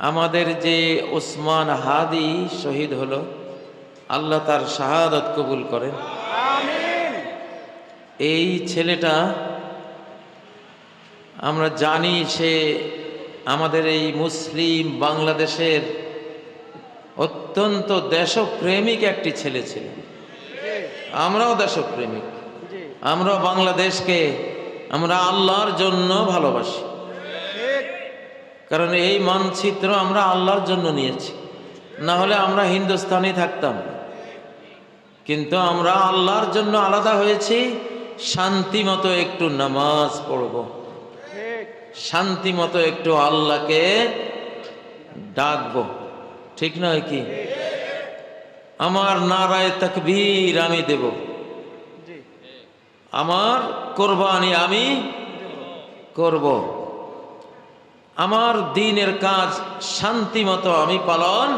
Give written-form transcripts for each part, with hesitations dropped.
আমাদের যে ওসমান হাদি শহীদ হলো, আল্লাহ তার শাহাদাত কবুল করেন। আমিন। এই ছেলেটা আমরা জানি সে আমাদের এই মুসলিম বাংলাদেশের অত্যন্ত দেশপ্রেমিক একটি ছেলে ছিল। আমরাও দেশপ্রেমিক, জি আমরাও বাংলাদেশকে আমরা আল্লাহর জন্য ভালোবাসি। ঠিক। কারণ এই মানচিত্র আমরা আল্লাহর জন্য নিয়েছি, না হলে আমরা হিন্দুস্তানি থাকতাম। কিন্তু আমরা আল্লাহর জন্য আলাদা হয়েছি, শান্তি মতো একটু নামাজ পড়ব, ঠিক শান্তি মতো একটু আল্লাহকে ডাকবো, ঠিক নয় কি? আমার নারায়ে তাকবীর আমি দেব, জি আমার কোরবানি আমি করব, আমার দ্বীনের কাজ শান্তি মতো আমি পালন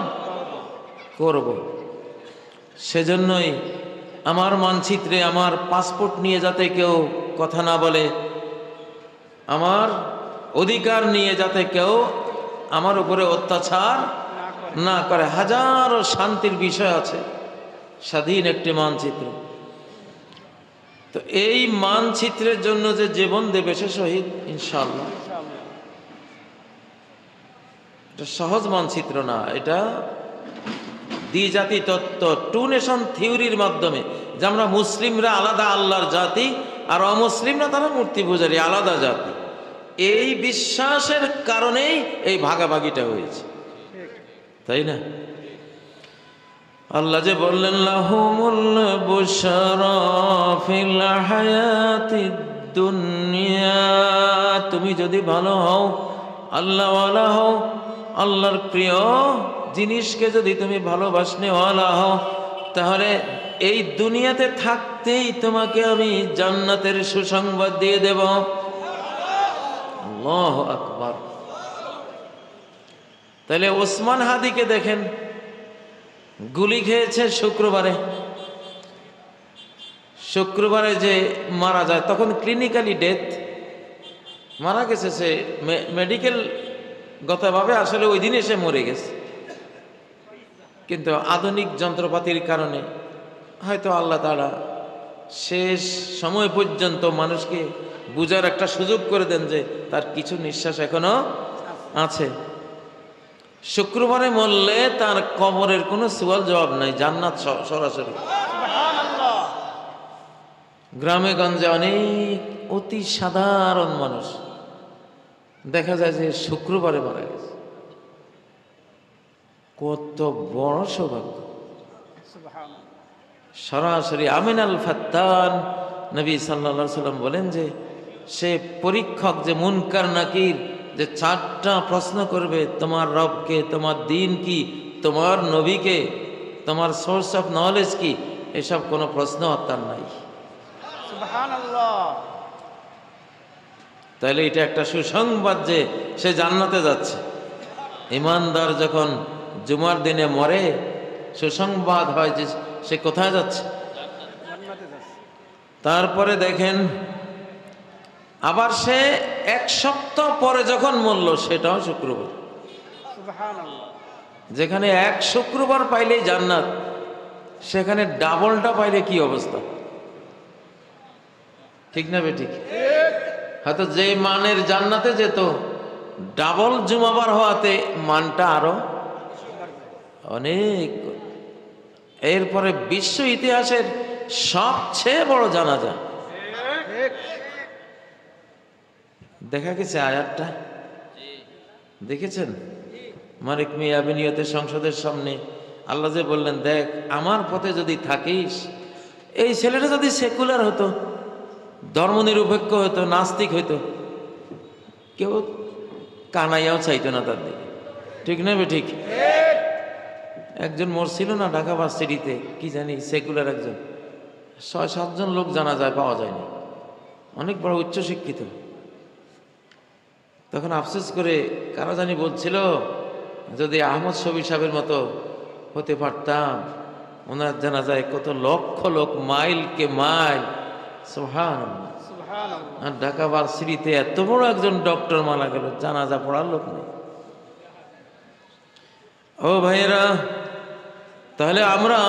করব। সেজন্যই আমার মানচিত্রে আমার পাসপোর্ট নিয়ে যাতে কেউ কথা না বলে, আমার অধিকার নিয়ে যাতে কেউ আমার উপরে অত্যাচার না করে। হাজারো শান্তির বিষয় আছে স্বাধীন একটি মানচিত্র। তো এই মানচিত্রের জন্য যে জীবন দেবে সে শহীদ ইনশাআল্লাহ। ইনশাআল্লাহ। এটা সহজ মানচিত্র না, এটা দ্বিজাতি তত্ত্ব, টু নেশন থিওরির মাধ্যমে, যে আমরা মুসলিমরা আলাদা আল্লাহর জাতি আর অমুসলিমরা তারা মূর্তি পূজারী আলাদা জাতি, এই বিশ্বাসের কারণেই এই ভাগাভাগিটা হয়েছে, তাই না? আল্লাহ যে বললেন লাহুমুল বুশরা ফিল হায়াতিদ দুনিয়া, তুমি যদি ভালো হও, আল্লাহওয়ালা হও, আল্লাহর প্রিয় জিনিসকে যদি তুমি ভালোবাসনেওয়ালা হও, তাহলে এই দুনিয়াতে থাকতেই তোমাকে আমি জান্নাতের সুসংবাদ দিয়ে দেব। আল্লাহু আকবার। তাহলে ওসমান হাদিকে দেখেন, গুলি খেয়েছে শুক্রবারে যে মারা যায়, তখন ক্লিনিক্যালি ডেথ, মারা গেছে সে, মেডিকেল গতভাবে আসলে ওই দিনে সে মরে গেছে, কিন্তু আধুনিক যন্ত্রপাতির কারণে হয়তো আল্লাহ তাআলা শেষ সময় পর্যন্ত মানুষকে বুঝার একটা সুযোগ করে দেন যে তার কিছু নিঃশ্বাস এখনো আছে। শুক্রবারে মরলে তার কবরের কোনো সওয়াল জবাব নাই, জান্নাত সরাসরি। সুবহানাল্লাহ। গ্রামে গঞ্জে অনেক অতি সাধারণ মানুষ দেখা যায় যে শুক্রবারে মারা গেছে, কত বড় সৌভাগ্য। সুবহানাল্লাহ। সরাসরি আমিন আল ফাত্তান নবী সাল্লাল্লাহু আলাইহি সাল্লাম বলেন যে সে পরীক্ষক, যে মুনকার নাকির, যে 4টা প্রশ্ন করবে, তোমার রবকে, তোমার দ্বীন কি, তোমার নবীকে, তোমার সোর্স অফ নলেজ কি, এসব কোনো প্রশ্ন তার নাই। সুবহানাল্লাহ। তাহলে এটা একটা সুসংবাদ যে সে জান্নাতে যাচ্ছে। ইমানদার যখন জুমার দিনে মরে, সুসংবাদ হয় যে সে কোথায় যাচ্ছে, জান্নাতে যাচ্ছে। তারপরে দেখেন আবার সে 1 সপ্তাহ পরে যখন মরল, সেটাও শুক্রবার। সুবহানাল্লাহ। যেখানে 1 শুক্রবার পাইলেই জান্নাত, সেখানে ডাবলটা পাইলে কি অবস্থা, ঠিক না বেঠিক? হয়তো যে মানের জান্নাতে যেত, ডাবল জুমাবার হওয়াতে মানটা আরো অনেক। এরপরে বিশ্ব ইতিহাসের সবচেয়ে বড় জানাজা ঠিক। দেখা গেছে, আয়াতটা দেখেছেন? মালিক মিয়া বিনিয়তের সংসদের সামনে আল্লাহ যে বললেন, দেখ আমার পথে যদি থাকিস, এই ছেলেটা যদি সেকুলার হতো, ধর্মনিরপেক্ষ হতো, নাস্তিক হইতো, কেউ কানাইয়াও চাইতো না তার দিকে, ঠিক না ঠিক? একজন মরছিল না ঢাকা ভার্সিটিতে, কি জানি সেকুলার একজন, 6-7 জন লোক জানা যায়, পাওয়া যায়নি, অনেক বড় উচ্চশিক্ষিত। তখন আফসোস করে কারা জানি বলছিল, যদি আহমদ শফি সাহেবের মতো হতে পারতাম, ওনার জানা যায় কত লক্ষ লোক, মাইলকে মাইল। সুবহানাল্লাহ। সুবহানাল্লাহ। আর ঢাকা ভার্সিটিতে এত বড় একজন ডক্টর মারা গেল, জানাজা পড়ার লোক নেই। ও ভাইয়েরা, তাহলে আমরা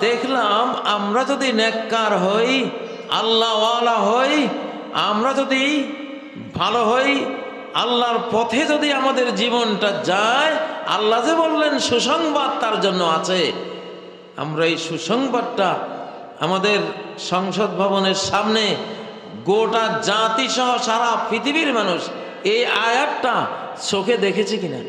দেখলাম, আমরা যদি নেককার হই, আল্লাহওয়ালা হই, আমরা যদি ভালো হই, আল্লাহর পথে যদি আমাদের জীবনটা যায়, আল্লাহ যে বললেন সুসংবাদ তার জন্য আছে, আমরা এই সুসংবাদটা আমাদের সংসদ ভবনের সামনে গোটা জাতি সহ সারা পৃথিবীর মানুষ এই আয়াতটা চোখে দেখেছে কিনা?